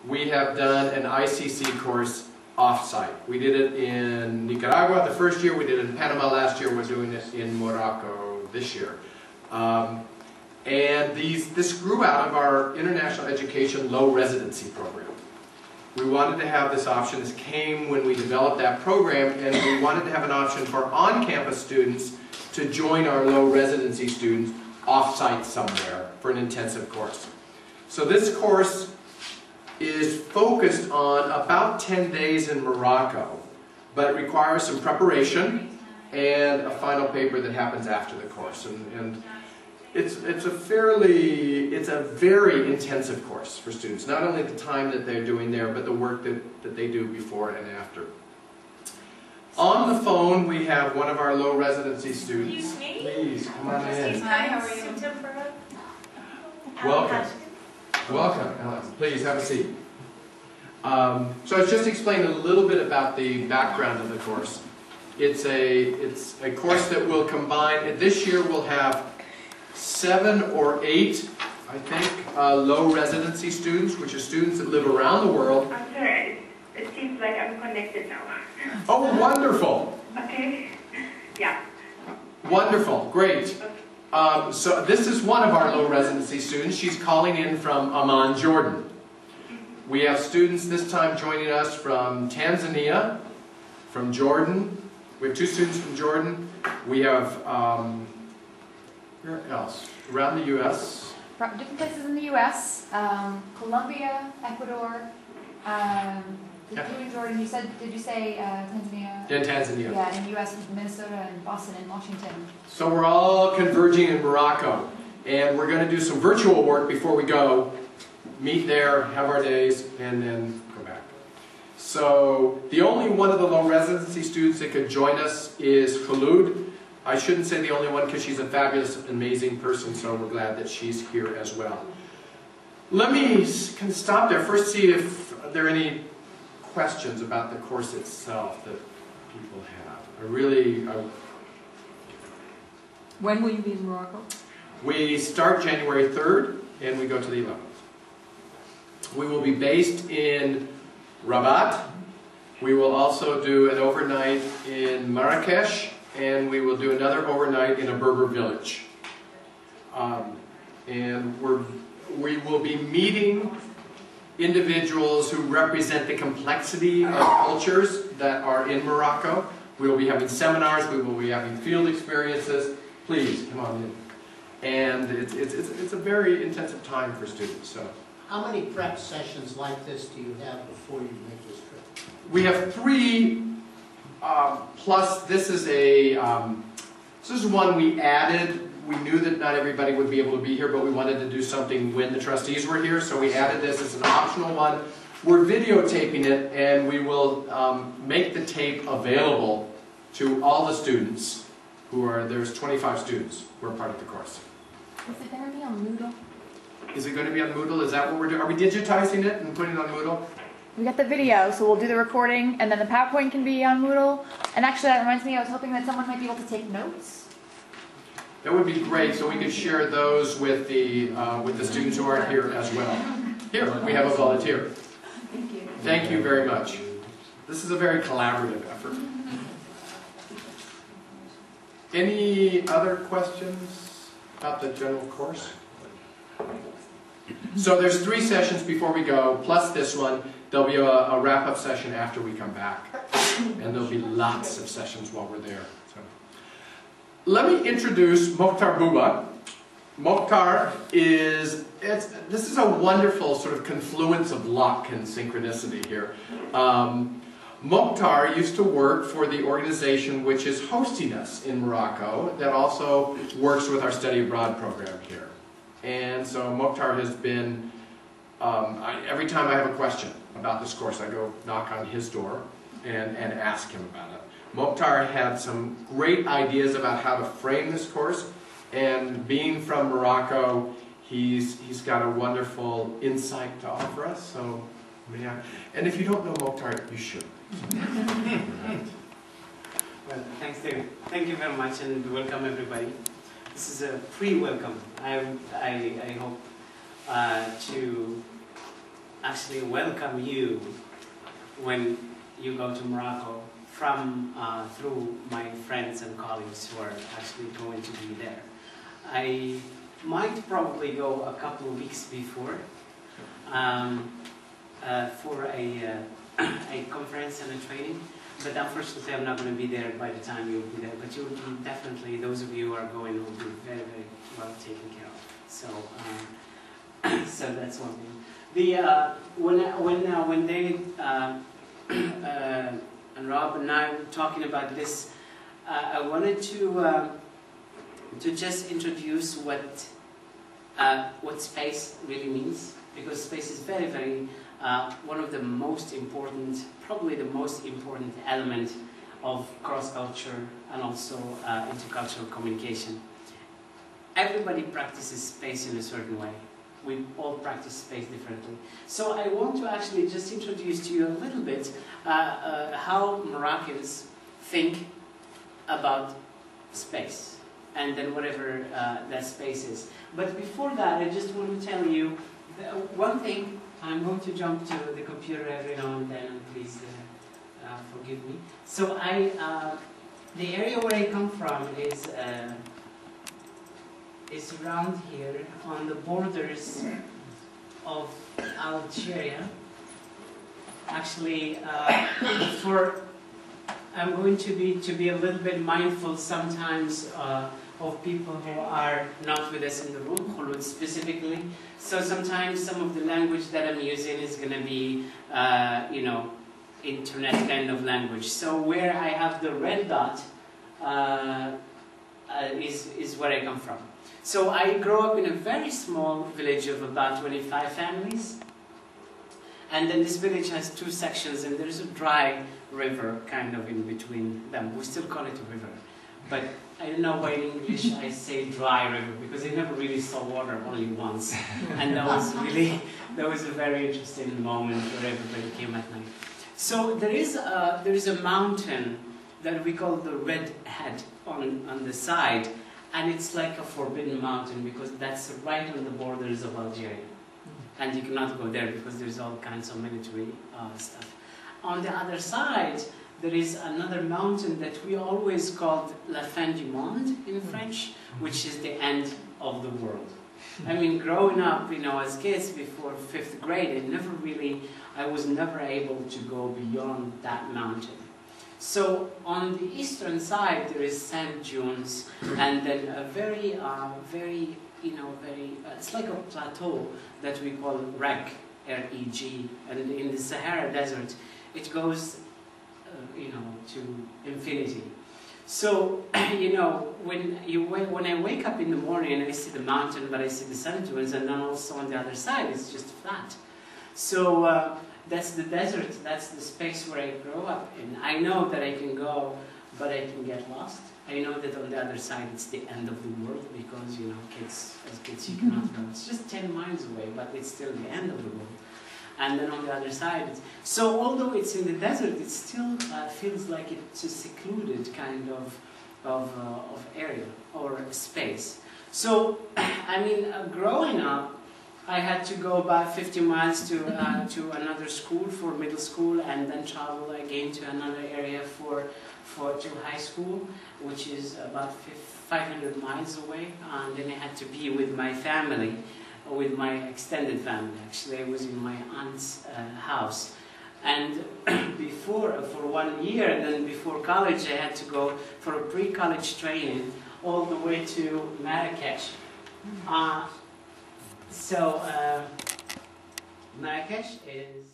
we have done an ICC course off-site. We did it in Nicaragua the first year, we did it in Panama last year, we're doing it in Morocco this year. And this grew out of our international education low residency program. We wanted to have this option. This came when we developed that program, and we wanted to have an option for on-campus students to join our low residency students off-site somewhere for an intensive course. So this course is focused on about 10 days in Morocco, but it requires some preparation and a final paper that happens after the course. And it's a very intensive course for students. Not only the time that they're doing there, but the work that they do before and after. On the phone, we have one of our low residency students. Excuse me? Please, come on in. Hi, how are you? Welcome. Welcome, Alex. Please have a seat. So I was just explaining a little bit about the background of the course. It's a course that will combine, this year we'll have 7 or 8, I think, low residency students, which are students that live around the world. I'm sorry, it seems like I'm connected now. Oh, wonderful. Okay, yeah. Wonderful, great. So this is one of our low residency students. She's calling in from Amman, Jordan. We have students this time joining us from Tanzania, from Jordan. We have 2 students from Jordan. We have, where else? Around the U.S. Different places in the U.S. Colombia, Ecuador. You in Jordan, did you say Tanzania? In Tanzania. Yeah, in the U.S., Minnesota, and Boston, and Washington. So we're all converging in Morocco. And we're going to do some virtual work before we go. Meet there, have our days, and then go back. So the only one of the low residency students that could join us is Khulud. I shouldn't say the only one because she's a fabulous, amazing person, so we're glad that she's here as well. Let me stop there. First, see if there are any questions about the course itself that people have. When will you be in Morocco? We start January 3rd and we go to the 11th. We will be based in Rabat. We will also do an overnight in Marrakesh, and we will do another overnight in a Berber village. And we will be meeting individuals who represent the complexity of cultures that are in Morocco. We will be having seminars, we will be having field experiences. Please, come on in. And it's a very intensive time for students. So, how many prep sessions like this do you have before you make this trip? we have 3, plus this is one we added. We knew that not everybody would be able to be here, but we wanted to do something when the trustees were here, so we added this as an optional one. We're videotaping it, and we will make the tape available to all the students there's 25 students who are part of the course. Is it going to be on Moodle? Is it going to be on Moodle? Is that what we're doing? Are we digitizing it and putting it on Moodle? We got the video, so we'll do the recording, and then the PowerPoint can be on Moodle. And actually, that reminds me, I was hoping that someone might be able to take notes. That would be great, so we could share those with the students who aren't here as well. Here, we have a volunteer. Thank you. Thank you very much. This is a very collaborative effort. Any other questions about the general course? So there's 3 sessions before we go, plus this one. There'll be a wrap-up session after we come back. And there'll be lots of sessions while we're there. So, let me introduce Mokhtar Buba. Mokhtar this is a wonderful sort of confluence of luck and synchronicity here. Mokhtar used to work for the organization which is hosting us in Morocco, that also works with our study abroad program here. And so Mokhtar has been, every time I have a question about this course, I go knock on his door and ask him about it. Mokhtar had some great ideas about how to frame this course, and being from Morocco, he's got a wonderful insight to offer us. So, yeah. And if you don't know Mokhtar, you should. Well, thanks, David. Thank you very much, and welcome everybody. This is a pre-welcome. I hope to actually welcome you when you go to Morocco from through my friends and colleagues who are actually going to be there. I might probably go a couple of weeks before for a conference and a training, but unfortunately I'm not going to be there by the time you'll be there. But you'll be definitely, those of you who are going will be very, very well taken care of. So, so that's one thing. The when David and Rob and I were talking about this, I wanted to just introduce what space really means, because space is very, very one of the most important, probably the most important element of cross-culture and also intercultural communication. Everybody practices space in a certain way. We all practice space differently. So I want to actually just introduce to you a little bit how Moroccans think about space, and then whatever that space is. But before that, I just want to tell you one thing. I'm going to jump to the computer every now and then, and please forgive me. So the area where I come from is around here on the borders of Algeria. Actually, I'm going to be a little bit mindful sometimes of people who are not with us in the room, Khulud specifically. So sometimes some of the language that I'm using is going to be, you know, internet kind of language. So where I have the red dot is where I come from. So I grew up in a very small village of about 25 families. And then this village has two sections, and there's a dry river kind of in between them. We still call it a river. But I don't know why in English I say dry river, because I never really saw water, only once. And that was a very interesting moment where everybody came at night. So there is a mountain that we call the Red Head on the side, and it's like a forbidden mountain because that's right on the borders of Algeria. And you cannot go there because there's all kinds of military stuff. On the other side, there is another mountain that we always called La Fin du Monde in French, which is the end of the world. I mean, growing up, you know, as kids before 5th grade, I was never able to go beyond that mountain. So on the eastern side, there is sand dunes, and then a very, it's like a plateau that we call REG, R-E-G, and in the Sahara Desert, it goes, to infinity. So, you know, when I wake up in the morning, I see the mountain, but I see the sand dunes, and then also on the other side, it's just flat. So that's the desert, that's the space where I grow up in. I know that I can go, but I can get lost. I know that on the other side it's the end of the world because, you know, as kids you cannot go. It's just 10 miles away, but it's still the end of the world. And then on the other side, so although it's in the desert, it still feels like it's a secluded kind of area or space. So, I mean, growing up, I had to go about 50 miles to another school for middle school, and then travel again to another area to high school, which is about 500 miles away. And then I had to be with my family, with my extended family. Actually, I was in my aunt's house. And for 1 year, then before college, I had to go for a pre-college training all the way to Marrakesh. So Marrakesh is